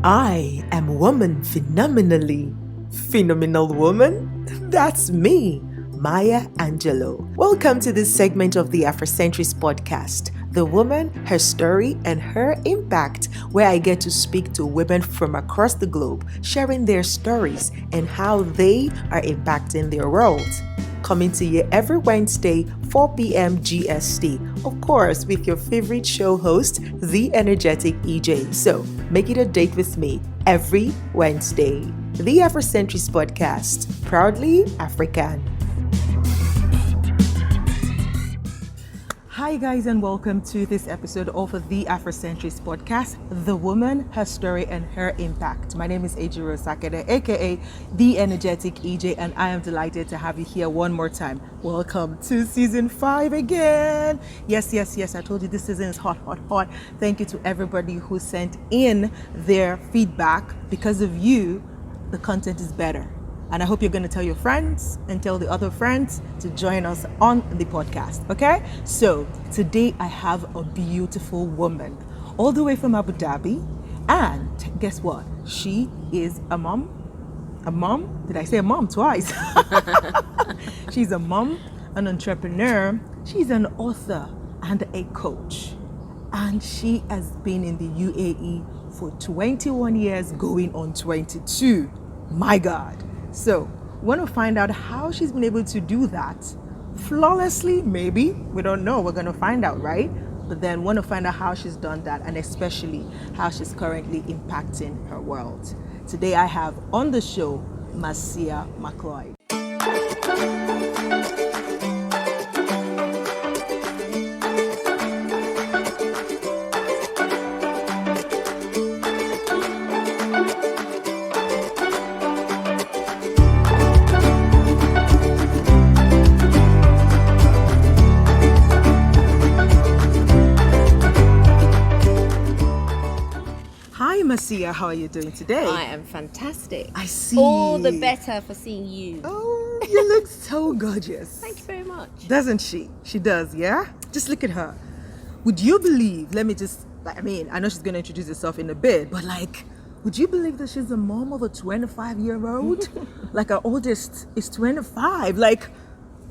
I am woman phenomenally. Phenomenal woman? That's me, Maya Angelou. Welcome to this segment of the Afrocentrist podcast, The Woman, Her Story, and Her Impact, where I get to speak to women from across the globe, sharing their stories and how they are impacting their world. Coming to you every Wednesday, 4 p.m. GST. Of course, with your favorite show host, the energetic EJ. So make it a date with me every Wednesday. The Afrocentrist Podcast, proudly African. Hi guys, and welcome to this episode of the Afrocentrist Podcast, The Woman, Her Story, and Her Impact. My name is Ejiro Sakede, aka The Energetic EJ, and I am delighted to have you here one more time. Welcome to season 5 again. Yes, I told you this season is hot. Thank you to everybody who sent in their feedback. Because of you, the content is better. And I hope you're going to tell your friends and tell the other friends to join us on the podcast, okay? So today I have a beautiful woman all the way from Abu Dhabi. And guess what? She is a mom. A mom? Did I say a mom twice? She's a mom, an entrepreneur. She's an author and a coach. And she has been in the UAE for 21 years, going on 22. My God. So, want to find out how she's been able to do that flawlessly, maybe. We don't know. We're going to find out, right? But then want to find out how she's done that and especially how she's currently impacting her world. Today I have on the show, Marcia Mcleod. Marcia, how are you doing today? I am fantastic. I see. All the better for seeing you. Oh, you look so gorgeous. Thank you very much. Doesn't she? She does, yeah? Just look at her. Would you believe, I know she's going to introduce herself in a bit, but would you believe that she's the mom of a 25-year-old? Her oldest is 25.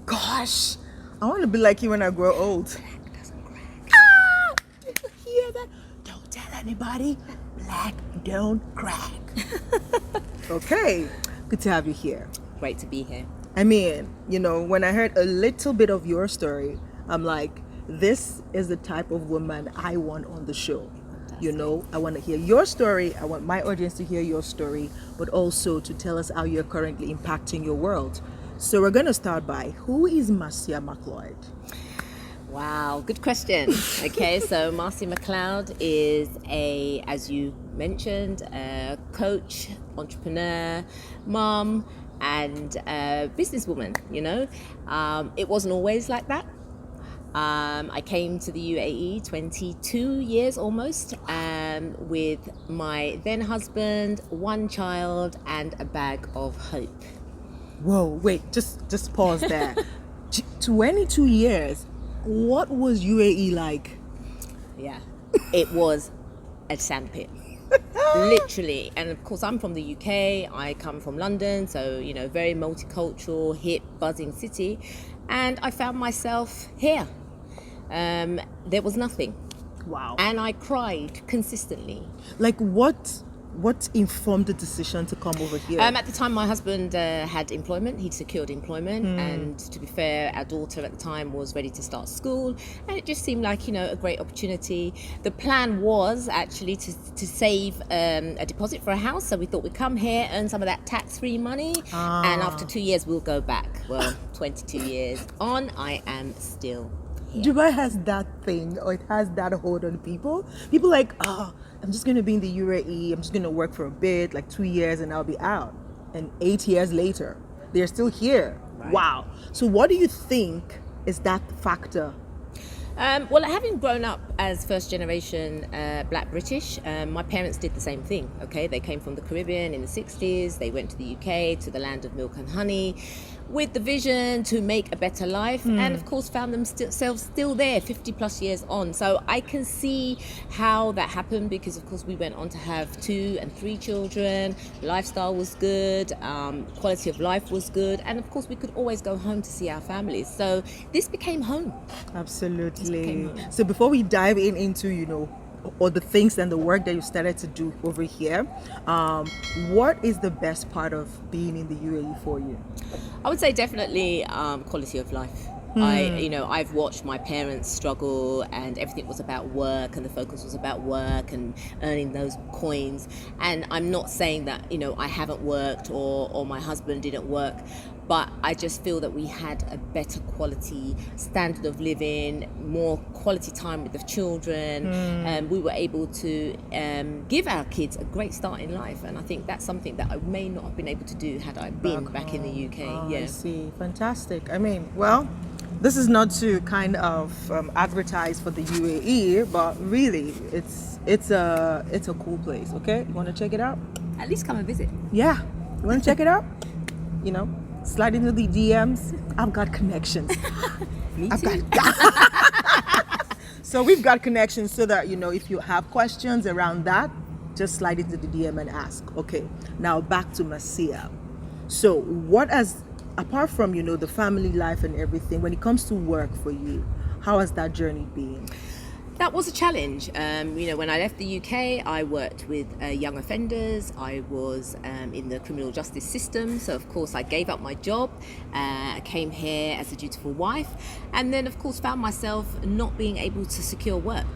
Gosh, I want to be like you when I grow old. Black doesn't crack. Ah! Did you hear that? Don't tell anybody. Black don't crack. Okay, good to have you here. Great to be here. When I heard a little bit of your story, I'm like, this is the type of woman I want on the show. I want to hear your story. I want my audience to hear your story, but also to tell us how you're currently impacting your world. So we're going to start by, who is Marcia Mcleod? Wow, good question. Okay, so Marcia Mcleod is as you mentioned, a coach, entrepreneur, mom, and businesswoman. It wasn't always like that. I came to the UAE 22 years almost, with my then husband, one child, and a bag of hope. Whoa, wait, just pause there. 22 years. What was UAE like? Yeah, it was a sandpit. Literally. And of course I'm from the UK, I come from London, so very multicultural, hip, buzzing city, and I found myself here. There was nothing. Wow. And I cried consistently. What informed the decision to come over here? At the time my husband had employment, he'd secured employment, and to be fair, our daughter at the time was ready to start school, and it just seemed like a great opportunity. The plan was actually to save a deposit for a house, so we thought we'd come here, earn some of that tax-free money, and after 2 years we'll go back. Well, 22 years on, I am still here. Dubai has that thing, or it has that hold on people. People I'm just going to be in the UAE, I'm just going to work for a bit, 2 years, and I'll be out. And 8 years later, they're still here. Right. Wow. So what do you think is that factor? Well, having grown up as first generation Black British, my parents did the same thing. Okay, they came from the Caribbean in the 60s. They went to the UK, to the land of milk and honey. with the vision to make a better life, and of course found themselves still there 50 plus years on. So I can see how that happened, because of course we went on to have 2 and 3 children. Lifestyle was good, quality of life was good, and of course we could always go home to see our families. So this became home. Absolutely. So before we dive into or the things and the work that you started to do over here, what is the best part of being in the UAE for you? I would say definitely quality of life. I've watched my parents struggle, and everything was about work, and the focus was about work and earning those coins. And I'm not saying that I haven't worked or my husband didn't work, but I just feel that we had a better quality standard of living, more quality time with the children, and we were able to give our kids a great start in life. And I think that's something that I may not have been able to do had I been back in the UK. I see. Fantastic. I mean, well, this is not to kind of advertise for the UAE, but really, it's a cool place. Okay, you want to check it out? At least come and visit. Yeah, you want to check it out? Slide into the DMs. I've got connections. Me too. So we've got connections, so that if you have questions around that, just slide into the DM and ask. Okay, now back to Marcia. So apart from the family life and everything, when it comes to work for you, how has that journey been? That was a challenge. When I left the UK, I worked with young offenders. I was in the criminal justice system. So, of course, I gave up my job. I came here as a dutiful wife. And then, of course, found myself not being able to secure work.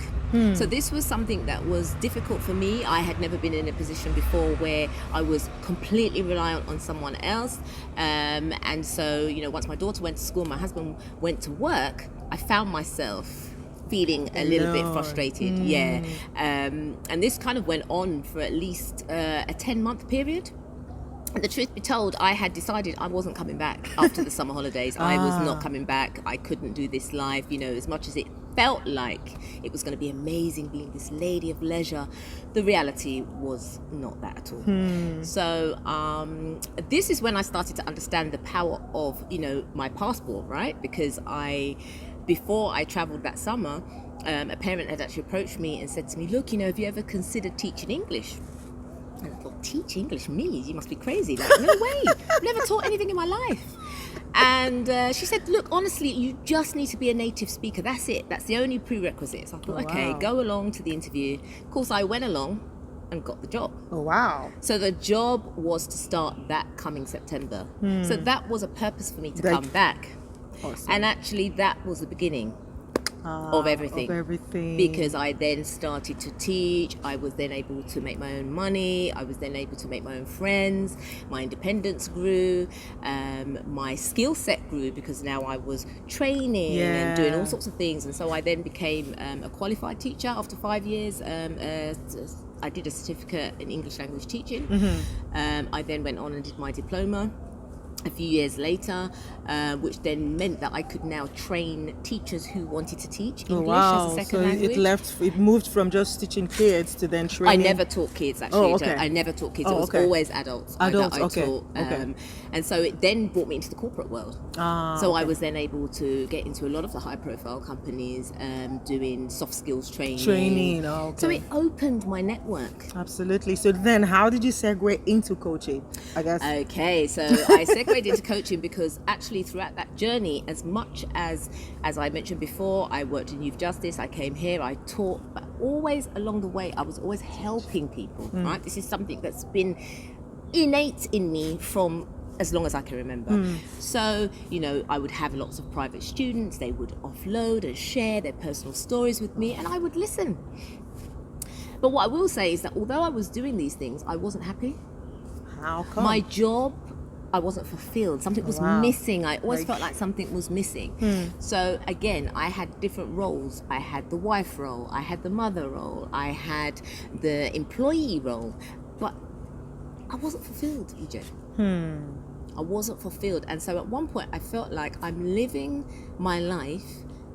So this was something that was difficult for me. I had never been in a position before where I was completely reliant on someone else. And so, once my daughter went to school, my husband went to work, I found myself feeling a little bit frustrated. And this kind of went on for at least a 10-month period. And the truth be told, I had decided I wasn't coming back after the summer holidays. I was not coming back. I couldn't do this life, as much as it felt like it was going to be amazing being this lady of leisure. The reality was not that at all. So this is when I started to understand the power of my passport, right? Because before I travelled that summer, a parent had actually approached me and said to me, look, have you ever considered teaching English? And I thought, teach English? Me? You must be crazy. Like, no way. I've never taught anything in my life. And she said, look, honestly, you just need to be a native speaker. That's it. That's the only prerequisite. So I thought, okay, go along to the interview. Of course, I went along and got the job. Oh, wow. So the job was to start that coming September. So that was a purpose for me to come back. Awesome. And actually, that was the beginning of everything. Because I then started to teach. I was then able to make my own money. I was then able to make my own friends. My independence grew. My skill set grew, because now I was training and doing all sorts of things. And so I then became a qualified teacher after 5 years. I did a certificate in English language teaching. I then went on and did my diploma a few years later, which then meant that I could now train teachers who wanted to teach English as a second language. It moved from just teaching kids to then training. I never taught kids, actually. I never taught kids. It was always adults. I taught. And so it then brought me into the corporate world. I was then able to get into a lot of the high profile companies, doing soft skills training. So it opened my network. Absolutely. So then how did you segue into coaching, I guess? Okay, so I segued into coaching because actually throughout that journey, as much as I mentioned before, I worked in youth justice, I came here, I taught, but always along the way, I was always helping people, right? This is something that's been innate in me from as long as I can remember. So, I would have lots of private students, they would offload and share their personal stories with me, and I would listen. But what I will say is that although I was doing these things, I wasn't happy. How come? My job, I wasn't fulfilled. Something was missing. I always felt like something was missing. So again, I had different roles. I had the wife role, I had the mother role, I had the employee role, but I wasn't fulfilled, EJ. I wasn't fulfilled. And so at one point I felt like I'm living my life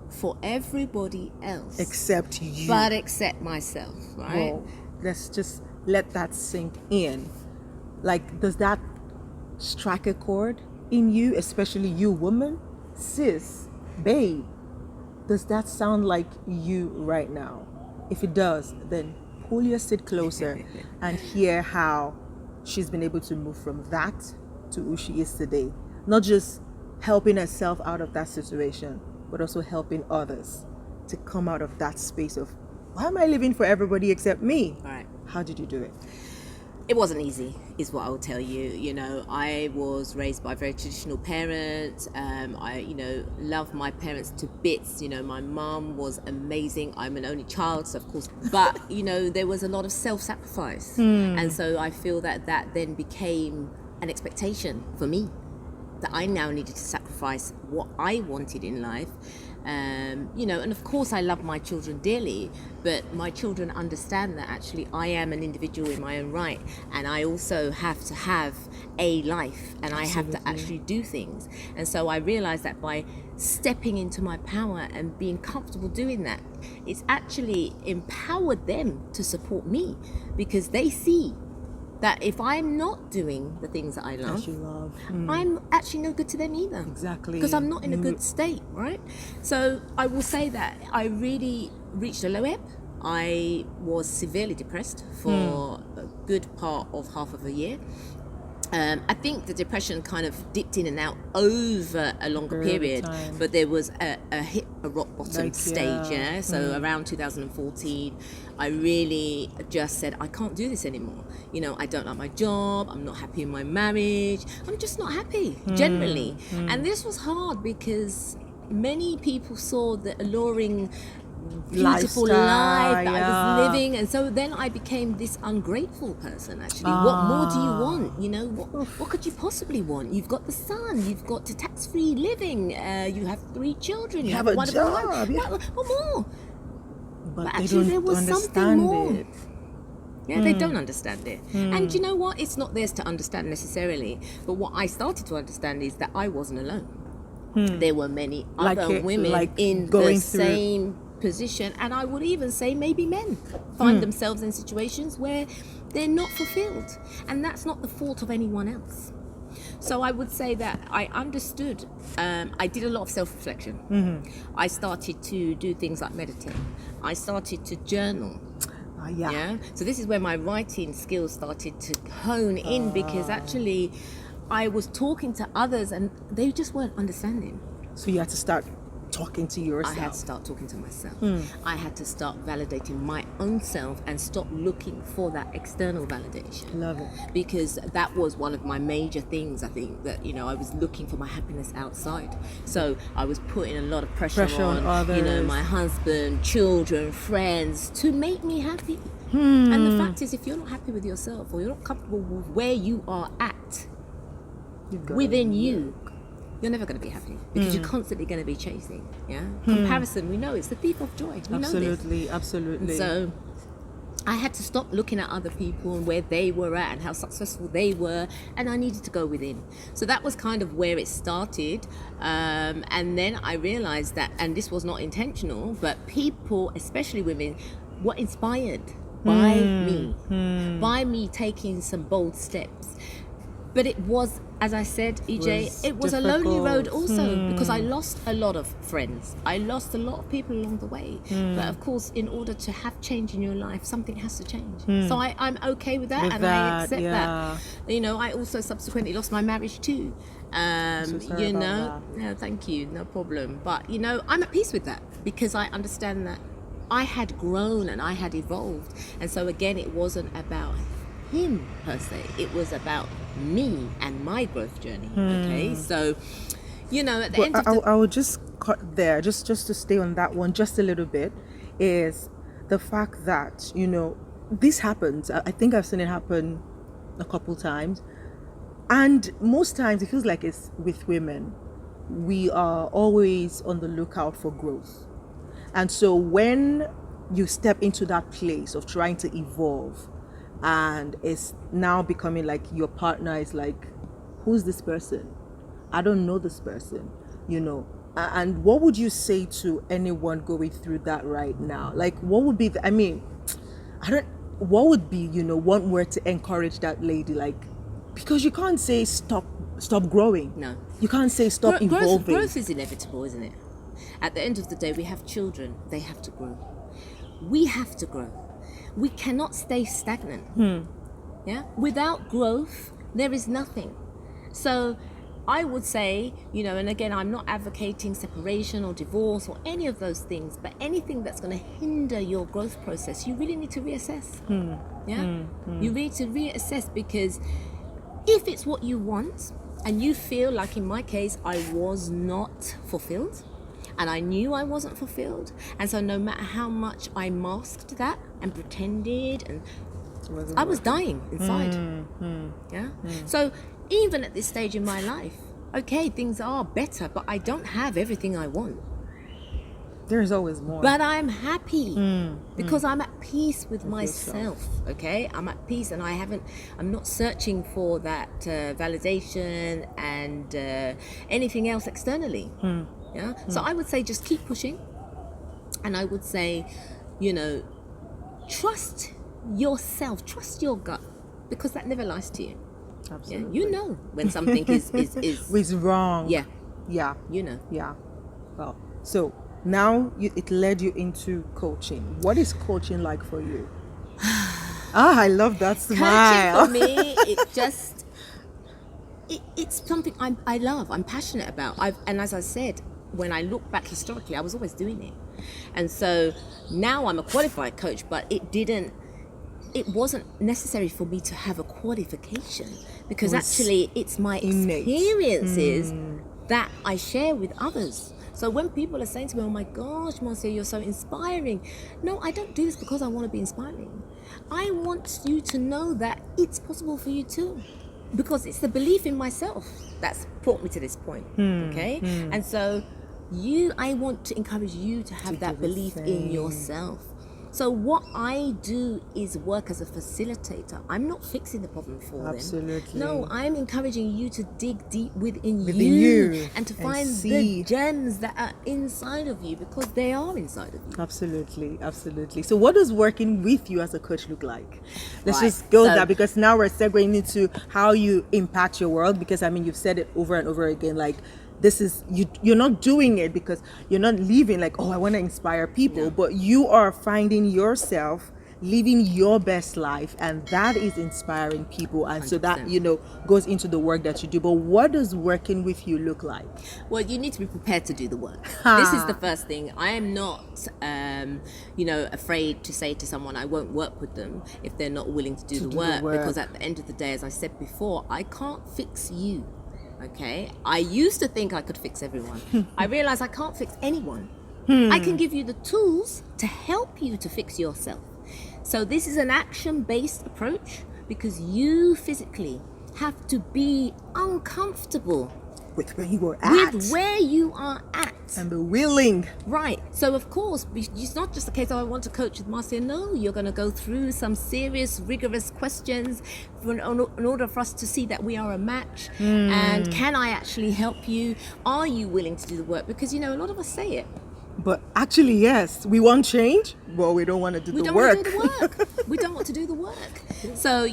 for everybody else. Except you. But except myself, right? Well, let's just let that sink in. Like, does that strike a chord in you, especially you woman, sis, babe, does that sound like you right now? If it does, then pull your seat closer and hear how she's been able to move from that to who she is today. Not just helping herself out of that situation, but also helping others to come out of that space of, why am I living for everybody except me? Right. How did you do it? It wasn't easy, is what I will tell you. You know, I was raised by very traditional parents. I, love my parents to bits. You know, my mum was amazing. I'm an only child, so of course, but, there was a lot of self-sacrifice. And so I feel that then became an expectation for me, that I now needed to sacrifice what I wanted in life. And of course I love my children dearly, but my children understand that actually I am an individual in my own right, and I also have to have a life, and I have to actually do things. And so I realized that by stepping into my power and being comfortable doing that, it's actually empowered them to support me, because they see that if I'm not doing the things that I love, I'm actually no good to them either. Exactly. Because I'm not in a good state, right? So I will say that I really reached a low ebb. I was severely depressed for a good part of half of a year. I think the depression kind of dipped in and out over a longer period, but there was a rock bottom stage, So around 2014, I really just said, I can't do this anymore. I don't like my job, I'm not happy in my marriage, I'm just not happy, generally. And this was hard because many people saw the alluring beautiful life that I was living, and so then I became this ungrateful person. Actually, what more do you want? What could you possibly want? You've got the sun, you've got the tax-free living, you have 3 children, you have a job. What more? But actually, there was something more. It. Yeah, they don't understand it. And you know what? It's not theirs to understand necessarily. But what I started to understand is that I wasn't alone. There were many other women in the same position, and I would even say maybe men find themselves in situations where they're not fulfilled, and that's not the fault of anyone else. So I would say that I understood. I did a lot of self-reflection. I started to do things like meditate. I started to journal. So this is where my writing skills started to hone in, because actually I was talking to others and they just weren't understanding. So you had to start talking to yourself. I had to start talking to myself. I had to start validating my own self and stop looking for that external validation. Love it. Because that was one of my major things, I think, that, I was looking for my happiness outside. So I was putting a lot of pressure on others, my husband, children, friends, to make me happy. And the fact is, if you're not happy with yourself, or you're not comfortable with where you are at within you, you're never going to be happy, because you're constantly going to be chasing. Comparison, we know, it's the thief of joy. We know this. Absolutely. So I had to stop looking at other people and where they were at and how successful they were, and I needed to go within. So that was kind of where it started. And then I realized that, and this was not intentional, but people, especially women, were inspired by me taking some bold steps. But it was, as I said, EJ, it was a lonely road also, because I lost a lot of friends. I lost a lot of people along the way. But of course, in order to have change in your life, something has to change. So I'm okay with that, I accept that. I also subsequently lost my marriage too. So sorry about that. No, thank you, no problem. But I'm at peace with that, because I understand that I had grown and I had evolved. And so again, it wasn't about him per se, it was about me and my growth journey. Okay, so at the end of I will just cut there, just to stay on that one just a little bit, is the fact that this happens. I think I've seen it happen a couple times, and most times it feels like it's with women. We are always on the lookout for growth, and so when you step into that place of trying to evolve, and it's now becoming like your partner is like, who's this person? I don't know this person, and what would you say to anyone going through that right now? Like, what would be what would be one word to encourage that lady? Like, because you can't say stop stop growing. No. You can't say stop evolving. Growth is inevitable, isn't it? At the end of the day, we have children. They have to grow. We have to grow. We cannot stay stagnant. Yeah? Without growth, there is nothing. So I would say, and again, I'm not advocating separation or divorce or any of those things, but anything that's going to hinder your growth process, you really need to reassess. Yeah? You need to reassess, because if it's what you want and you feel like, in my case, I was not fulfilled and I knew I wasn't fulfilled, and so no matter how much I masked that and pretended, and I was dying inside. Yeah. So even at this stage in my life, okay, things are better, but I don't have everything I want. There's always more. But I'm happy because I'm at peace with myself. Okay, I'm at peace, and I'm not searching for that validation and anything else externally. Yeah. So I would say just keep pushing, and I would say, trust yourself, trust your gut, because that never lies to you. Absolutely. Yeah? You know when something is wrong. Yeah. Yeah. Yeah. Well, so now it led you into coaching. What is coaching like for you? I love that smile. Coaching for me, it's something I love, I'm passionate about. And as I said, when I look back historically, I was always doing it. And so now I'm a qualified coach, but it wasn't necessary for me to have a qualification, because actually it's my experiences that I share with others. So when people are saying to me, oh my gosh, Marcia, you're so inspiring. No, I don't do this because I want to be inspiring. I want you to know that it's possible for you too, because it's the belief in myself that's brought me to this point. Okay? And so I want to encourage you to have that belief in yourself. So what I do is work as a facilitator. I'm not fixing the problem for them. Absolutely. No, I'm encouraging you to dig deep within you and to find the gems that are inside of you, because they are inside of you. Absolutely, absolutely. So what does working with you as a coach look like? Let's just go there, because now we're segueing into how you impact your world, because you've said it over and over again, like, this is you're not doing it because you're not living like, oh, I want to inspire people, but you are finding yourself living your best life, and that is inspiring people, and 100%. So that goes into the work that you do. But what does working with you look like? Well, you need to be prepared to do the work. This is the first thing. I am not afraid to say to someone I won't work with them if they're not willing to do the work, because at the end of the day, as I said before, I can't fix you. Okay, I used to think I could fix everyone. I realize I can't fix anyone. I can give you the tools to help you to fix yourself. So this is an action-based approach, because you physically have to be uncomfortable with where you are at. And be willing. Right. So of course, it's not just a case of I want to coach with Marcia. No, you're going to go through some serious, rigorous questions in order for us to see that we are a match. And can I actually help you? Are you willing to do the work? Because, a lot of us say it. But actually, yes, we want change, but we don't want to do the work. We don't want to do the work. We don't want to do the work. So,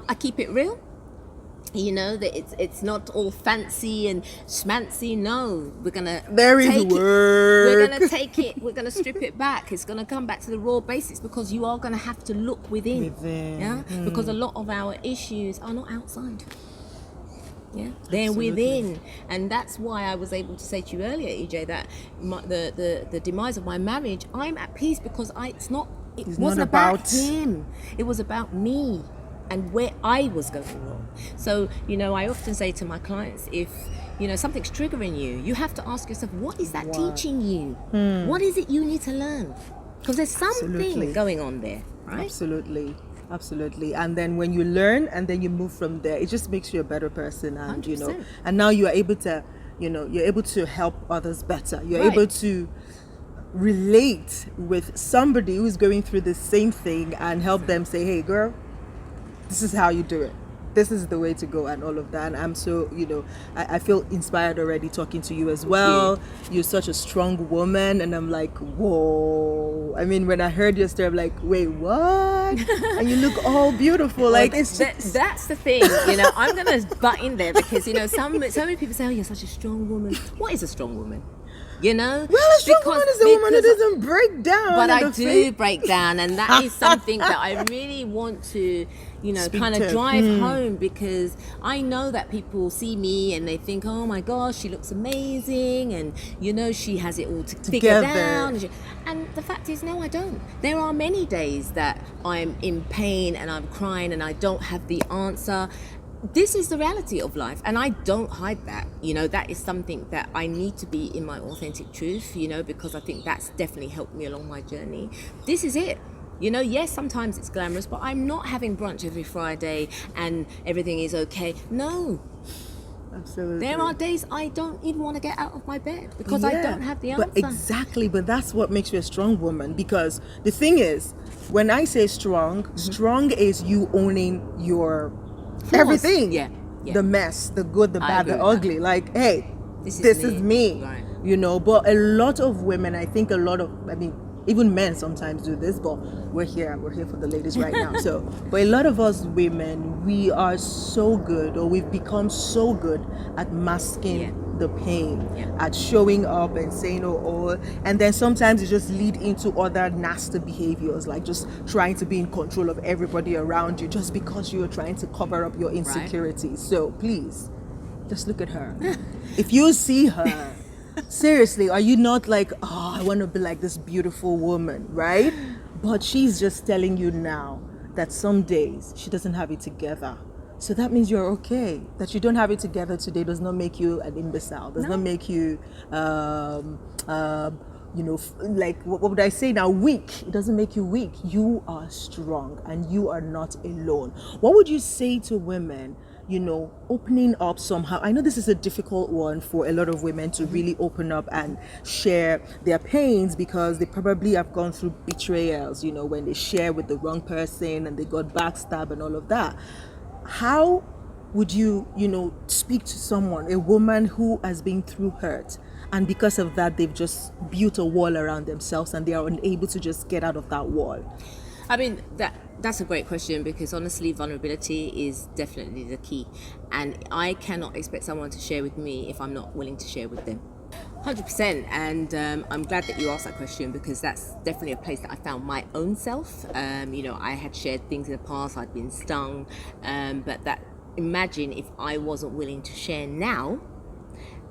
I keep it real. That it's not all fancy and schmancy. No, we're gonna take it. We're gonna take it. We're gonna strip it back. It's gonna come back to the raw basics, because you are gonna have to look within. Yeah, because a lot of our issues are not outside. Yeah, they're within, and that's why I was able to say to you earlier, EJ, that the demise of my marriage, I'm at peace, because it wasn't about him. It was about me and where I was going wrong. So, I often say to my clients, if, something's triggering you, you have to ask yourself, what is that teaching you? What is it you need to learn? Because there's something going on there, right? Absolutely. And then when you learn and then you move from there, it just makes you a better person. And, 100%. And now you are able to, you're able to help others better. You're able to relate with somebody who's going through the same thing and help them say, hey, girl, this is how you do it. this is the way to go and all of that. And I'm so, I feel inspired already talking to you as well. You're such a strong woman, and I'm like, whoa. I mean, when I heard your story, I'm like, wait, what? And you look all beautiful. Well, like it's that's the thing, I'm gonna butt in there because so many people say, oh, you're such a strong woman. What is a strong woman? Well, a strong woman is a woman who doesn't break down. But I do break down, and that is something that I really want to, kind of drive home, because I know that people see me and they think, oh my gosh, she looks amazing, and she has it all figured out. And the fact is, no, I don't. There are many days that I'm in pain and I'm crying and I don't have the answer. This is the reality of life, and I don't hide that. That is something that I need to be in my authentic truth, because I think that's definitely helped me along my journey. This is it. Yes, sometimes it's glamorous, but I'm not having brunch every Friday and everything is okay. No. Absolutely. There are days I don't even want to get out of my bed because I don't have the answer. But that's what makes you a strong woman, because the thing is, when I say strong is you owning your everything. Yeah. The mess, the good, the bad, the ugly. Like, hey, this is me. Right. But a lot of women, I think even men sometimes do this, but we're here for the ladies right now. So, but a lot of us women, we are so good, or we've become so good at masking the pain, at showing up and saying and then sometimes it just lead into other nasty behaviors, like just trying to be in control of everybody around you just because you're trying to cover up your insecurities. Right. So please, just look at her. If you see her, seriously, are you not like, I want to be like this beautiful woman, right? But she's just telling you now that some days she doesn't have it together. So that means you're okay. That you don't have it together today does not make you an imbecile. Does not make you, like, what would I say now? Weak. It doesn't make you weak. You are strong and you are not alone. What would you say to women, opening up somehow? I know this is a difficult one for a lot of women to really open up and share their pains, because they probably have gone through betrayals, when they share with the wrong person and they got backstabbed and all of that. How would you, speak to someone, a woman who has been through hurt, and because of that, they've just built a wall around themselves and they are unable to just get out of that wall? I mean, that's a great question, because honestly, vulnerability is definitely the key. And I cannot expect someone to share with me if I'm not willing to share with them. 100%. And I'm glad that you asked that question, because that's definitely a place that I found my own self. I had shared things in the past, I'd been stung, but imagine if I wasn't willing to share now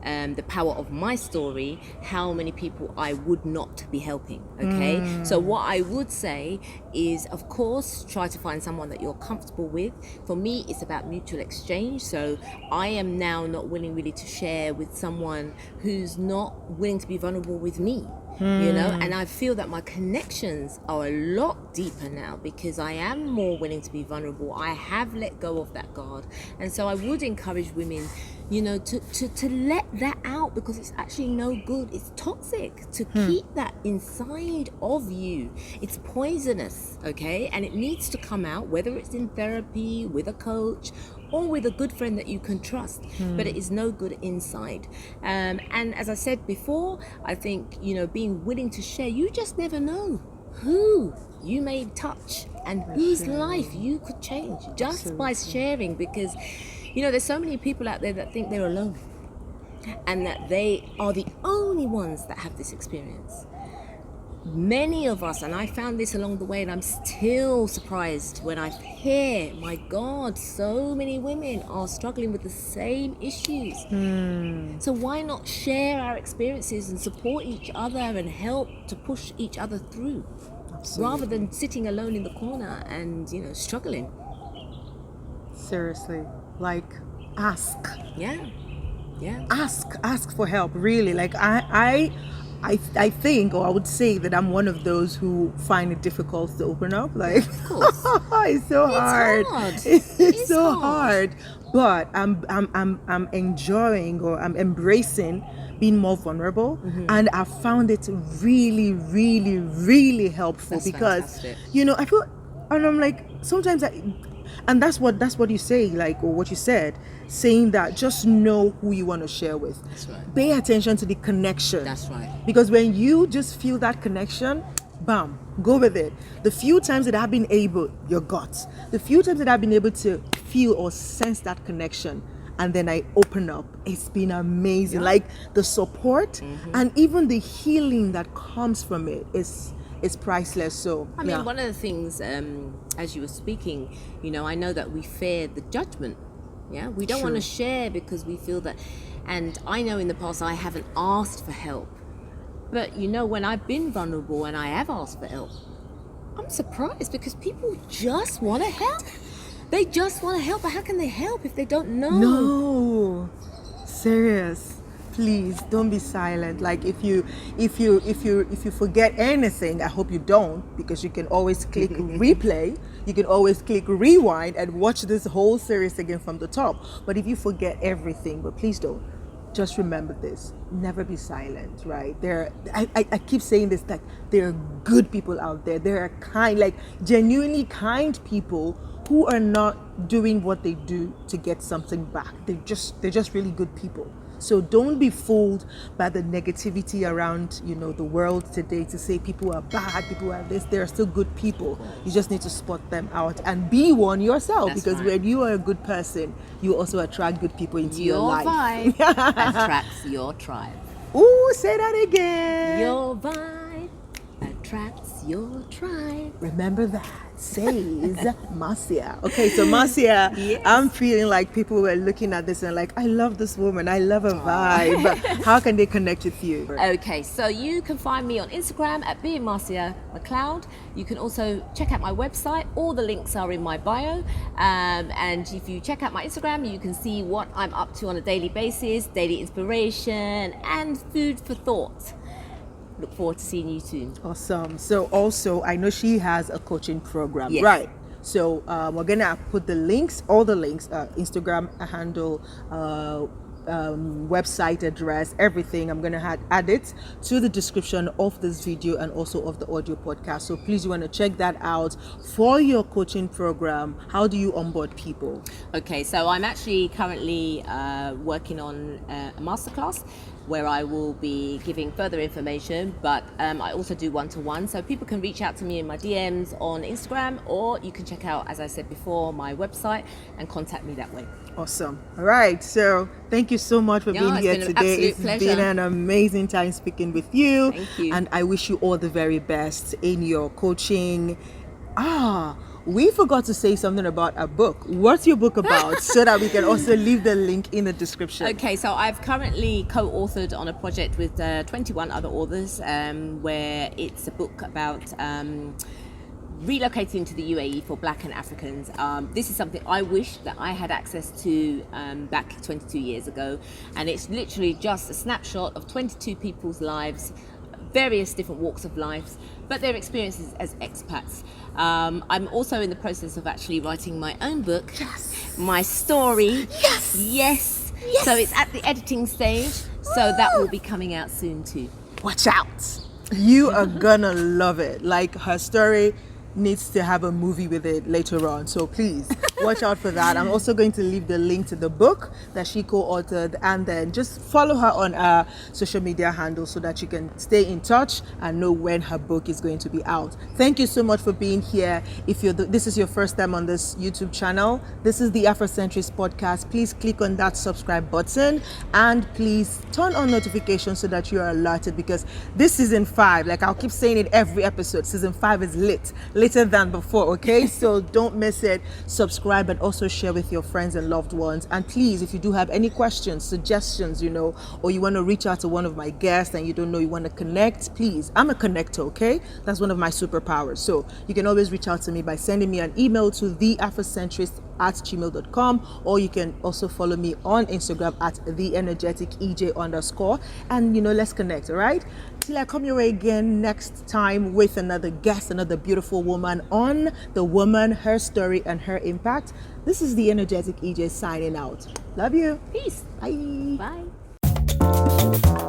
the power of my story, how many people I would not be helping. Okay, so what I would say is, of course, try to find someone that you're comfortable with. For me, it's about mutual exchange. So I am now not willing really to share with someone who's not willing to be vulnerable with me. And I feel that my connections are a lot deeper now because I am more willing to be vulnerable. I have let go of that guard, and so I would encourage women, to let that out, because it's actually no good. It's toxic to keep that inside of you. It's poisonous, okay? And it needs to come out, whether it's in therapy, with a coach, or with a good friend that you can trust, but it is no good inside. And as I said before, I think, being willing to share, you just never know who you may touch and whose life you could change just by sharing, because, there's so many people out there that think they're alone and that they are the only ones that have this experience. Many of us, and I found this along the way, and I'm still surprised when I hear, my God, so many women are struggling with the same issues. So why not share our experiences and support each other and help to push each other through? Absolutely. Rather than sitting alone in the corner and, struggling. Seriously, like, ask. Yeah. Ask for help, really. Like, I think, or I would say that I'm one of those who find it difficult to open up. Like, of course. It's so hard. It's so hard. But I'm enjoying, or I'm embracing being more vulnerable, and I found it really, really, really helpful. That's because fantastic. I feel, and I'm like, sometimes And that's what you say, like, or what you said, saying that just know who you want to share with. That's right. Pay attention to the connection. That's right. Because when you just feel that connection, bam, go with it. The few times that I've been able, your guts, the few times that I've been able to feel or sense that connection, and then I open up, it's been amazing. Yeah. Like the support and even the healing that comes from it is priceless. So I mean, one of the things, as you were speaking, I know that we fear the judgment. Yeah, we don't want to share because we feel that, and I know in the past I haven't asked for help. But when I've been vulnerable and I have asked for help, I'm surprised because people just want to help. They just want to help, but how can they help if they don't know? No, serious. Please don't be silent. Like if you forget anything, I hope you don't, because you can always click replay. You can always click rewind and watch this whole series again from the top. But if you forget everything, but please don't. Just remember this: never be silent, right? I keep saying this, like there are good people out there. There are kind, like genuinely kind people who are not doing what they do to get something back. They're just really good people. So don't be fooled by the negativity around, the world today, to say people are bad, people are this. There are still good people. You just need to spot them out and be one yourself. That's because right. when you are a good person, you also attract good people into your life. Your vibe attracts your tribe. Ooh, say that again. Your vibe attracts your tribe. Remember that, says Marcia. Okay, so Marcia, Yes. I'm feeling like people were looking at this and like, I love this woman, I love her vibe. How can they connect with you? Okay, so you can find me on Instagram at being Marcia Mcleod. You can also check out my website. All the links are in my bio. And if you check out my Instagram, you can see what I'm up to on a daily basis, daily inspiration, and food for thought. Look forward to seeing you soon. Awesome. So also, I know she has a coaching program, Yes. right? So we're gonna put the links, all the links, Instagram handle, website address, everything. I'm gonna add it to the description of this video and also of the audio podcast. So please, you want to check that out for your coaching program. How do you onboard people? Okay, so I'm actually currently working on a masterclass where I will be giving further information, but I also do one-to-one, so people can reach out to me in my DMs on Instagram, or you can check out, as I said before, my website and contact me that way. Awesome. All right. So thank you so much for being it's here been an today. absolute It's pleasure. been an amazing time speaking with you. Thank you. And I wish you all the very best in your coaching. We forgot to say something about a book. What's your book about? So that we can also leave the link in the description. Okay, so I've currently co-authored on a project with 21 other authors, where it's a book about relocating to the UAE for Black and Africans. This is something I wish that I had access to back 22 years ago, and it's literally just a snapshot of 22 people's lives, various different walks of life, but their experiences as expats. I'm also in the process of actually writing my own book, my story. Yes. So it's at the editing stage, so that will be coming out soon too. Watch out. You are gonna love it. Like, her story needs to have a movie with it later on, so please watch out for that. I'm also going to leave the link to the book that she co-authored, and then just follow her on our social media handles so that you can stay in touch and know when her book is going to be out. Thank you so much for being here. If this is your first time on this YouTube channel, this is the Afrocentrist podcast. Please click on that subscribe button and please turn on notifications so that you are alerted, because this season 5, like I'll keep saying it every episode, season 5 is later than before, okay? So don't miss it. Subscribe and also share with your friends and loved ones. And please, if you do have any questions, suggestions, or you want to reach out to one of my guests and you don't know, you want to connect, please, I'm a connector, okay? That's one of my superpowers. So you can always reach out to me by sending me an email to theafrocentrist@gmail.com, or you can also follow me on Instagram at @theenergeticej_, and let's connect. All right, till I come your way again next time with another guest, another beautiful woman on The Woman, Her Story and Her Impact. This is the Energetic EJ signing out. Love you. Peace. Bye. Bye.